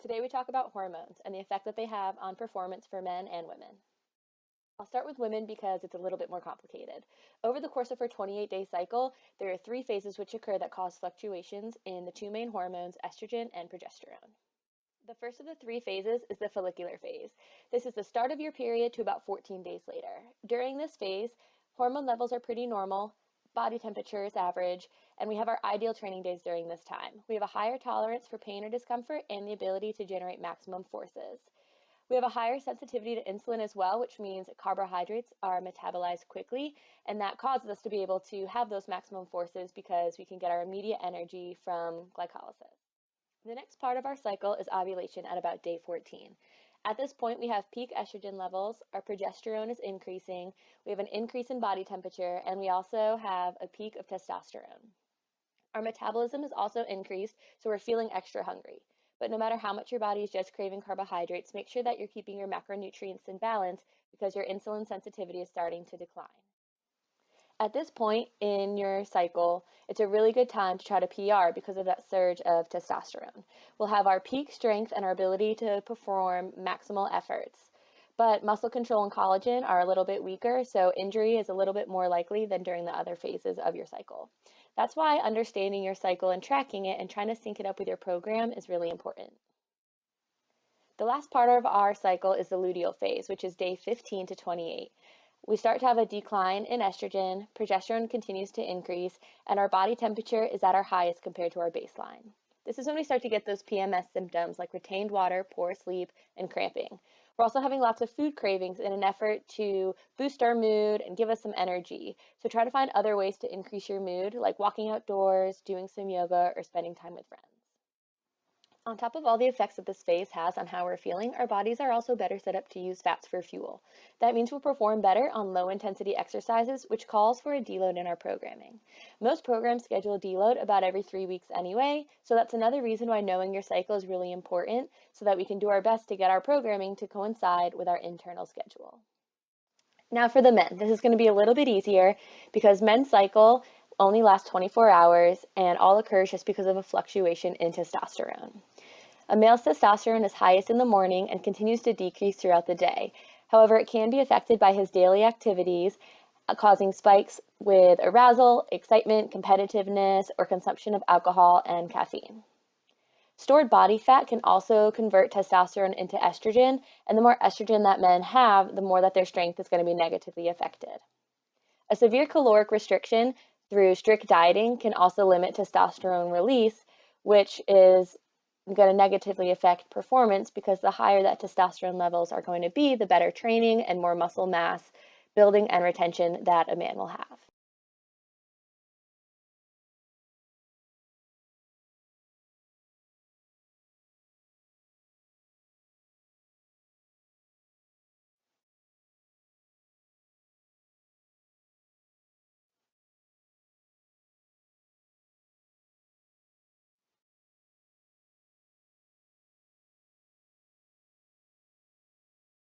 Today we talk about hormones and the effect that they have on performance for men and women. I'll start with women because it's a little bit more complicated. Over the course of her 28-day cycle, there are 3 phases which occur that cause fluctuations in the 2 main hormones, estrogen and progesterone. The first of the 3 phases is the follicular phase. This is the start of your period to about 14 days later. During this phase, hormone levels are pretty normal, body temperature is average, and we have our ideal training days during this time. We have a higher tolerance for pain or discomfort and the ability to generate maximum forces. We have a higher sensitivity to insulin as well, which means carbohydrates are metabolized quickly, and that causes us to be able to have those maximum forces because we can get our immediate energy from glycolysis. The next part of our cycle is ovulation at about day 14. At this point, we have peak estrogen levels, our progesterone is increasing, we have an increase in body temperature, and we also have a peak of testosterone. Our metabolism is also increased, so we're feeling extra hungry. But no matter how much your body is just craving carbohydrates, make sure that you're keeping your macronutrients in balance because your insulin sensitivity is starting to decline. At this point in your cycle, it's a really good time to try to PR because of that surge of testosterone. We'll have our peak strength and our ability to perform maximal efforts. But muscle control and collagen are a little bit weaker, so injury is a little bit more likely than during the other phases of your cycle. That's why understanding your cycle and tracking it and trying to sync it up with your program is really important. The last part of our cycle is the luteal phase, which is day 15 to 28. We start to have a decline in estrogen, progesterone continues to increase, and our body temperature is at our highest compared to our baseline. This is when we start to get those PMS symptoms like retained water, poor sleep, and cramping. We're also having lots of food cravings in an effort to boost our mood and give us some energy. So try to find other ways to increase your mood, like walking outdoors, doing some yoga, or spending time with friends. On top of all the effects that this phase has on how we're feeling, our bodies are also better set up to use fats for fuel. That means we'll perform better on low-intensity exercises, which calls for a deload in our programming. Most programs schedule a deload about every 3 weeks anyway, so that's another reason why knowing your cycle is really important so that we can do our best to get our programming to coincide with our internal schedule. Now for the men, this is going to be a little bit easier because men's cycle only lasts 24 hours and all occurs just because of a fluctuation in testosterone. A male's testosterone is highest in the morning and continues to decrease throughout the day. However, it can be affected by his daily activities, causing spikes with arousal, excitement, competitiveness, or consumption of alcohol and caffeine. Stored body fat can also convert testosterone into estrogen, and the more estrogen that men have, the more that their strength is going to be negatively affected. A severe caloric restriction through strict dieting can also limit testosterone release, which is going to negatively affect performance because the higher that testosterone levels are going to be, the better training and more muscle mass building and retention that a man will have.